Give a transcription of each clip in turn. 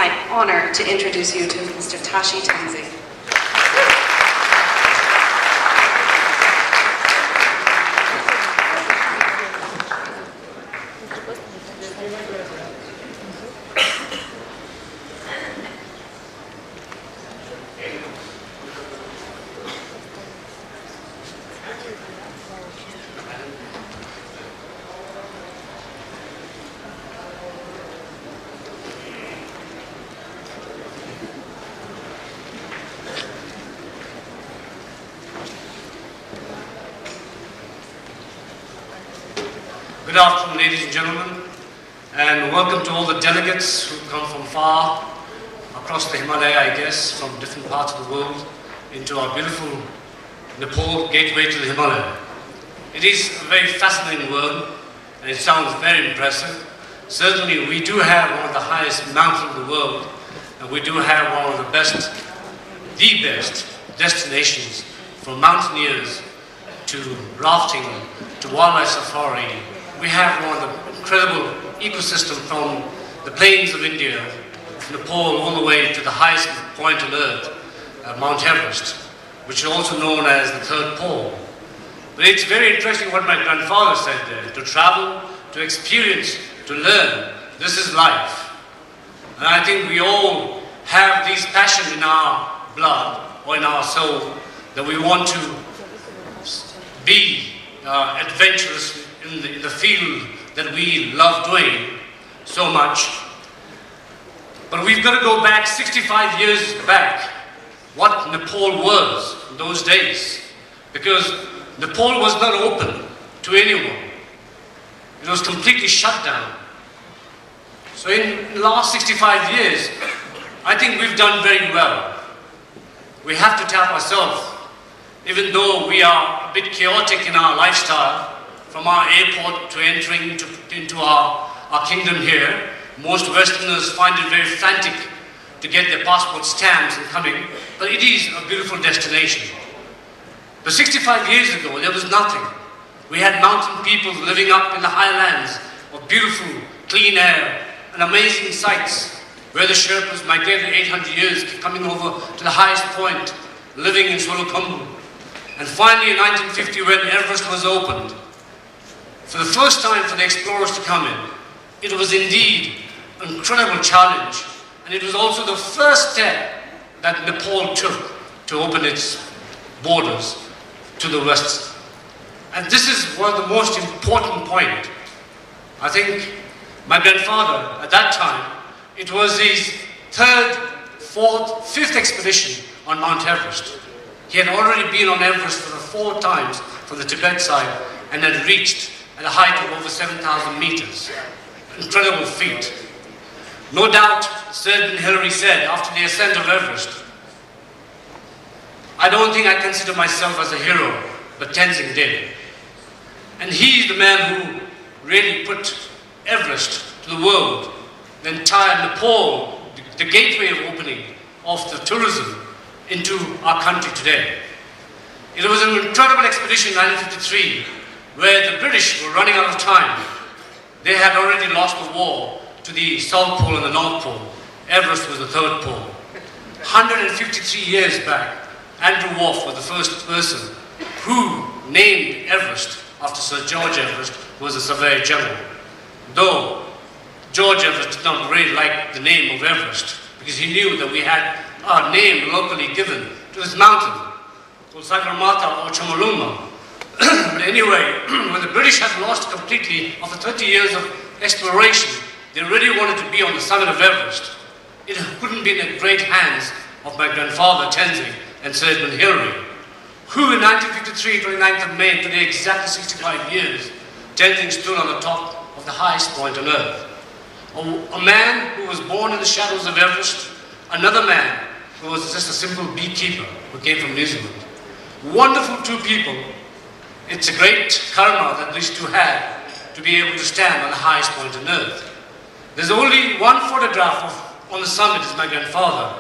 my honor to introduce you to Mr. Tashi Tenzing. Good afternoon, ladies and gentlemen, and welcome to all the delegates who come from far across the Himalaya, I guess, from different parts of the world into our beautiful Nepal gateway to the Himalaya. It is a very fascinating world, and it sounds very impressive. Certainly, we do have one of the highest mountains in the world, and we do have one of the best destinations for mountaineers to rafting, to wildlife safari. We have one of the incredible ecosystem from the plains of India, Nepal, all the way to the highest point on earth, Mount Everest, which is also known as the third pole. But it's very interesting what my grandfather said there: to travel, to experience, to learn. This is life. And I think we all have these passions in our blood or in our soul that we want to be adventurous in the field that we love doing so much. But we've got to go back 65 years back, what Nepal was in those days, because Nepal was not open to anyone. It was completely shut down. So in the last 65 years, I think we've done very well. We have to tap ourselves, even though we are a bit chaotic in our lifestyle, from our airport to entering into our kingdom here. Most Westerners find it very frantic to get their passport stamps and coming, but it is a beautiful destination. But 65 years ago, there was nothing. We had mountain people living up in the highlands of beautiful, clean air and amazing sights, where the Sherpas migrated 800 years, coming over to the highest point, living in Solokhumbu. And finally in 1950, when Everest was opened, for the first time for the explorers to come in, it was indeed an incredible challenge, and it was also the first step that Nepal took to open its borders to the West. And this is one of the most important points. I think my grandfather, at that time, it was his third, fourth, fifth expedition on Mount Everest. He had already been on Everest for the 4 times from the Tibet side and had reached at a height of over 7,000 meters. Incredible feat. No doubt, Sir Edmund Hillary said after the ascent of Everest, "I don't think I consider myself as a hero, but Tenzing did." And he's the man who really put Everest to the world, the entire Nepal, the gateway of opening of the tourism into our country today. It was an incredible expedition in 1953, where the British were running out of time. They had already lost the war to the South Pole and the North Pole. Everest was the third pole. 153 years back, Andrew Wolfe was the first person who named Everest after Sir George Everest, who was a Surveyor General. Though George Everest did not really like the name of Everest, because he knew that we had our name locally given to this mountain, called Sagarmatha or Chomolungma. But anyway, when the British had lost completely after 30 years of exploration, they really wanted to be on the summit of Everest. It couldn't be in the great hands of my grandfather Tenzing and Sir Edmund Hillary, who in 1953, 29th of May, today exactly 65 years, Tenzing stood on the top of the highest point on earth. A man who was born in the shadows of Everest, another man who was just a simple beekeeper who came from New Zealand. Wonderful two people. It's a great karma that these two had to be able to stand on the highest point on earth. There's only one photograph on the summit, is my grandfather.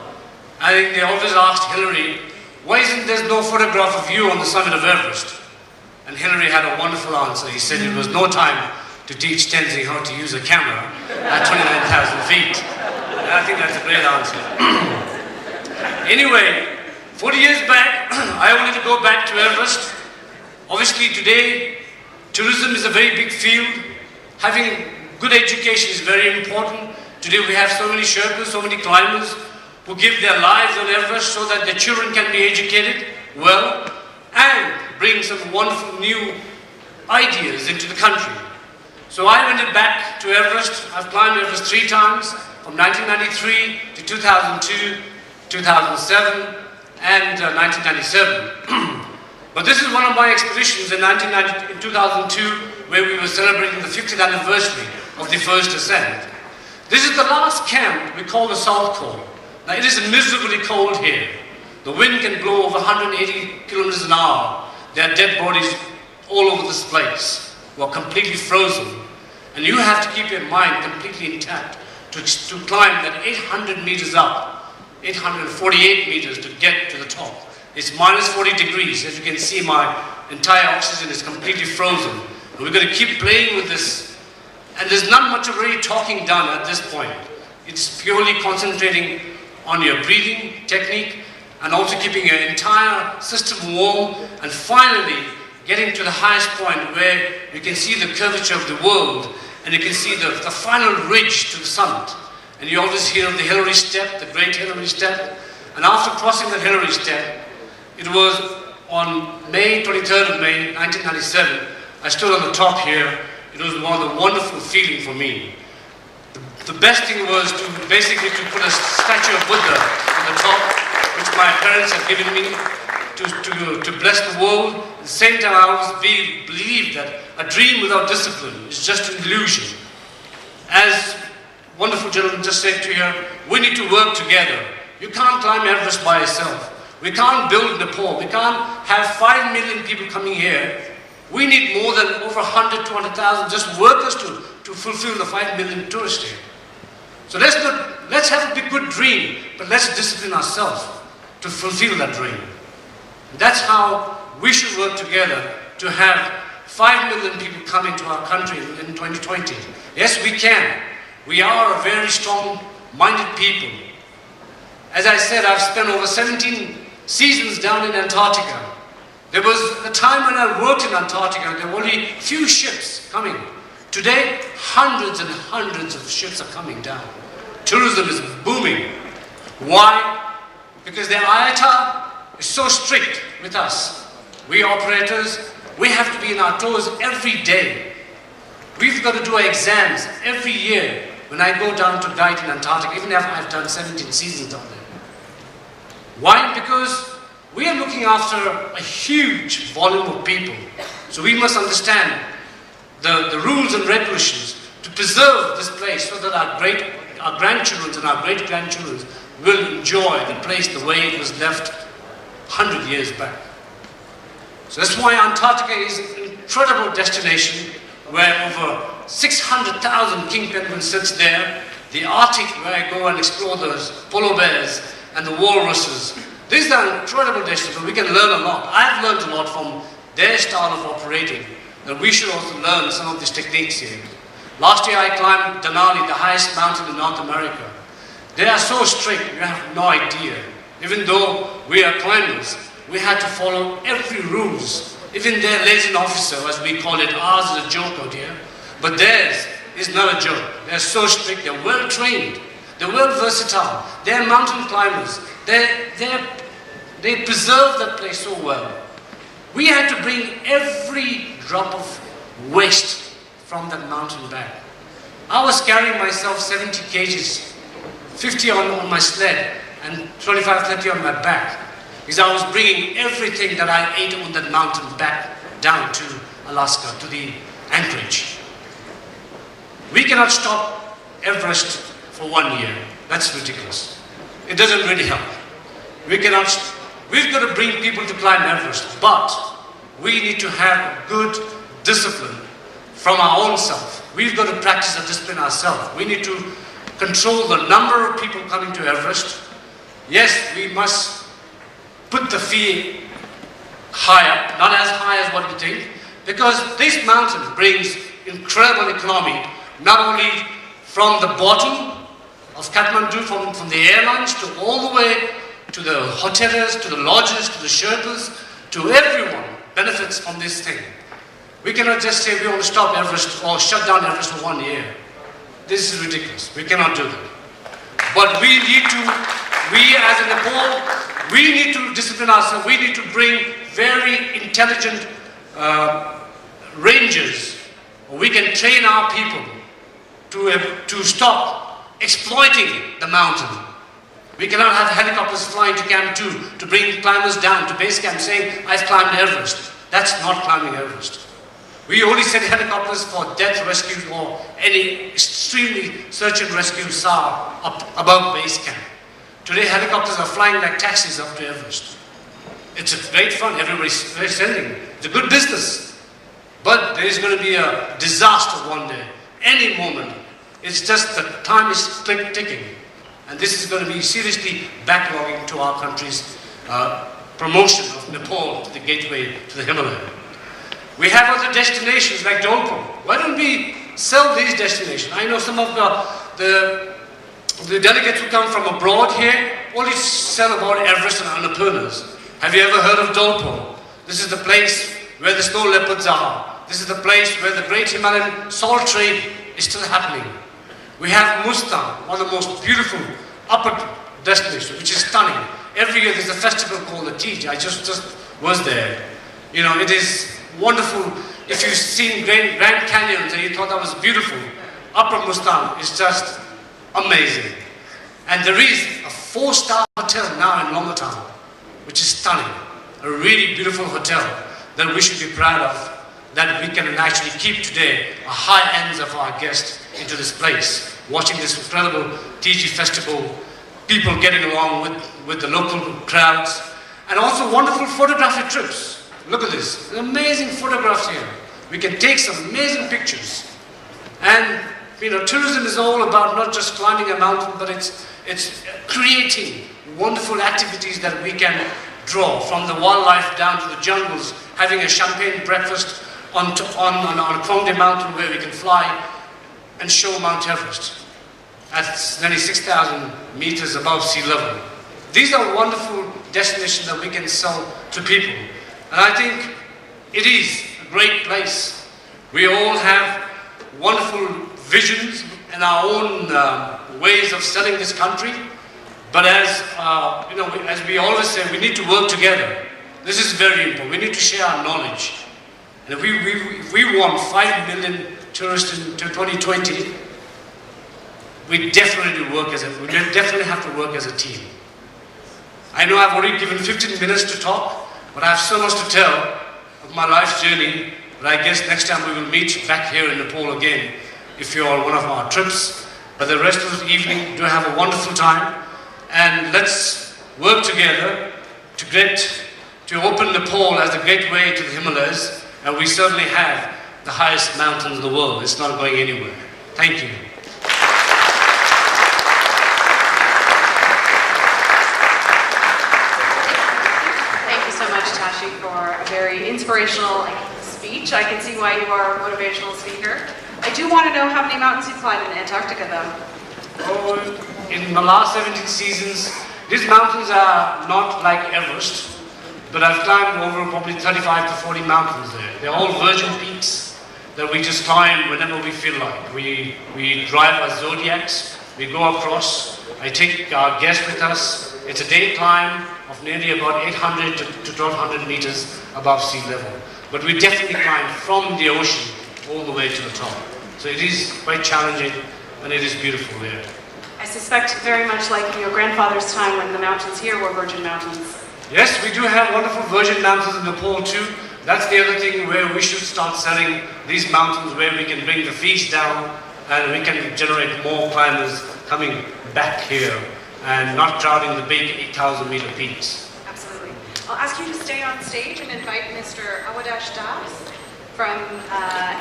I think they always asked Hillary, "Why isn't there no photograph of you on the summit of Everest?" And Hillary had a wonderful answer. He said it was no time to teach Tenzing how to use a camera at 29,000 feet. And I think that's a great Great answer. Anyway, 40 years back, I wanted to go back to Everest. Obviously today, tourism is a very big field. Having good education is very important. Today we have so many Sherpas, so many climbers who give their lives on Everest so that their children can be educated well and bring some wonderful new ideas into the country. So I went back to Everest. I've climbed Everest 3 times, from 1993 to 2002, 2007 and 1997. But this is one of my expeditions in 2002 where we were celebrating the 50th anniversary of the first ascent. This is the last camp we call the South Col. Now it is miserably cold here. The wind can blow over 180 kilometers an hour. There are dead bodies all over this place who are completely frozen. And you have to keep your mind completely intact to climb that 800 meters up, 848 meters to get to the top. It's minus 40 degrees. As you can see, my entire oxygen is completely frozen. And we're going to keep playing with this. And there's not much of really talking done at this point. It's purely concentrating on your breathing technique and also keeping your entire system warm and finally getting to the highest point where you can see the curvature of the world and you can see the final ridge to the summit. And you always hear the Hillary Step, the great Hillary Step. And after crossing the Hillary Step, it was on May 23rd of May 1997, I stood on the top here. It was one of the wonderful feeling for me. The best thing was to basically to put a statue of Buddha on the top, which my parents had given me to bless the world. At the same time, I always believed that a dream without discipline is just an illusion. As wonderful gentleman just said to you, we need to work together. You can't climb Everest by yourself. We can't build Nepal. We can't have 5 million people coming here. We need more than over 100, 200,000 just workers to fulfill the 5 million tourists here. So let's have a big good dream, but let's discipline ourselves to fulfill that dream. That's how we should work together to have 5 million people coming to our country in 2020. Yes, we can. We are a very strong-minded people. As I said, I've spent over 17 seasons down in Antarctica. There was a time when I worked in Antarctica, there were only few ships coming. Today, hundreds and hundreds of ships are coming down. Tourism is booming. Why? Because the IATA is so strict with us. We operators, we have to be in our toes every day. We've got to do our exams every year when I go down to guide in Antarctica, even if I've done 17 seasons down there. Why? Because we are looking after a huge volume of people. So we must understand the rules and regulations to preserve this place so that our grandchildren and our great-grandchildren will enjoy the place the way it was left 100 years back. So that's why Antarctica is an incredible destination where over 600,000 king penguins sits there. The Arctic, where I go and explore those polar bears and the walruses. These are incredible destinations. We can learn a lot. I've learned a lot from their style of operating. That we should also learn some of these techniques here. Last year I climbed Denali, the highest mountain in North America. They are so strict, you have no idea. Even though we are climbers, we had to follow every rules. Even their liaison officer, as we call it, ours is a joke out here, but theirs is not a joke. They're so strict, they're well trained, they're well versatile, they're mountain climbers. They preserve that place so well. We had to bring every drop of waste from that mountain back. I was carrying myself 70 kgs, 50 on my sled and 25, 30 on my back, because I was bringing everything that I ate on that mountain back down to Alaska, to the Anchorage. We cannot stop Everest for 1 year. That's ridiculous. It doesn't really help. We've got to bring people to climb Everest, but we need to have good discipline from our own self. We've got to practice our discipline ourselves. We need to control the number of people coming to Everest. Yes, we must put the fee higher, not as high as what we think, because this mountain brings incredible economy, not only from the bottom, of Kathmandu, from the airlines to all the way to the hoteliers, to the lodges, to the Sherpas, to everyone benefits from this thing. We cannot just say we want to stop Everest or shut down Everest for 1 year. This is ridiculous. We cannot do that. But we as a Nepal, we need to discipline ourselves. We need to bring very intelligent rangers. We can train our people to stop exploiting the mountain. We cannot have helicopters flying to Camp 2 to bring climbers down to base camp saying, I've climbed Everest. That's not climbing Everest. We only send helicopters for death rescue or any extremely search and rescue SAR up above base camp. Today helicopters are flying like taxis up to Everest. It's a great fun, everybody's sending. It's a good business. But there is going to be a disaster one day, any moment. It's just the time is ticking. And this is going to be seriously backlogging to our country's promotion of Nepal to the gateway to the Himalayan. We have other destinations like Dolpo. Why don't we sell these destinations? I know some of the delegates who come from abroad here only sell about Everest and Annapurnas. Have you ever heard of Dolpo? This is the place where the snow leopards are. This is the place where the great Himalayan salt trade is still happening. We have Mustang, one of the most beautiful upper destinations, which is stunning. Every year there's a festival called the Tej. I just was there. You know, it is wonderful. If you've seen Grand Canyons and you thought that was beautiful, Upper Mustang is just amazing. And there is a 4-star hotel now in Longatown, which is stunning. A really beautiful hotel that we should be proud of, that we can actually keep today a high ends of our guests into this place, watching this incredible Tej festival, people getting along with the local crowds, and also wonderful photographic trips. Look at this, amazing photographs here. We can take some amazing pictures. And you know, tourism is all about not just climbing a mountain, but it's creating wonderful activities that we can draw from the wildlife down to the jungles, having a champagne breakfast on Krongde Mountain where we can fly and show Mount Everest at nearly 6,000 meters above sea level. These are wonderful destinations that we can sell to people. And I think it is a great place. We all have wonderful visions and our own ways of selling this country. But as you know, as we always say, we need to work together. This is very important. We need to share our knowledge. And if we want 5 million tourists in 2020, we definitely have to work as a team. I know I've already given 15 minutes to talk, but I have so much to tell of my life's journey, but I guess next time we will meet back here in Nepal again, if you're on one of our trips. But the rest of the evening, do have a wonderful time, and let's work together to open Nepal as a gateway to the Himalayas, and we certainly have the highest mountain in the world. It's not going anywhere. Thank you. Tashi, for a very inspirational speech. I can see why you are a motivational speaker. I do want to know how many mountains you've climbed in Antarctica, though. Oh, in the last 17 seasons, these mountains are not like Everest, but I've climbed over probably 35 to 40 mountains there. They're all virgin peaks that we just climb whenever we feel like. We drive our Zodiacs, we go across, I take our guests with us. It's a day climb of nearly about 800 to 1200 meters above sea level. But we definitely climb from the ocean all the way to the top. So it is quite challenging, and it is beautiful there. I suspect very much like your grandfather's time when the mountains here were virgin mountains. Yes, we do have wonderful virgin mountains in Nepal too. That's the other thing where we should start selling these mountains, where we can bring the fees down and we can generate more climbers coming back here and not crowding the big 8,000 meter peaks. Absolutely. I'll ask you to stay on stage and invite Mr. Awadash Das from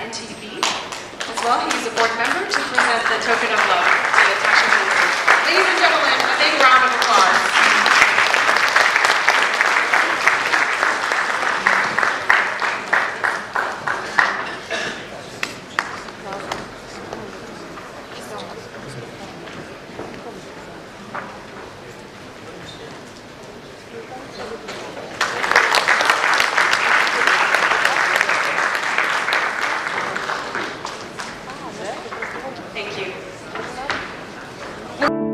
NTB as well. He's a board member to present the token of love to Tashi Tenzing. Ladies and gentlemen, a big round of applause. Thank you.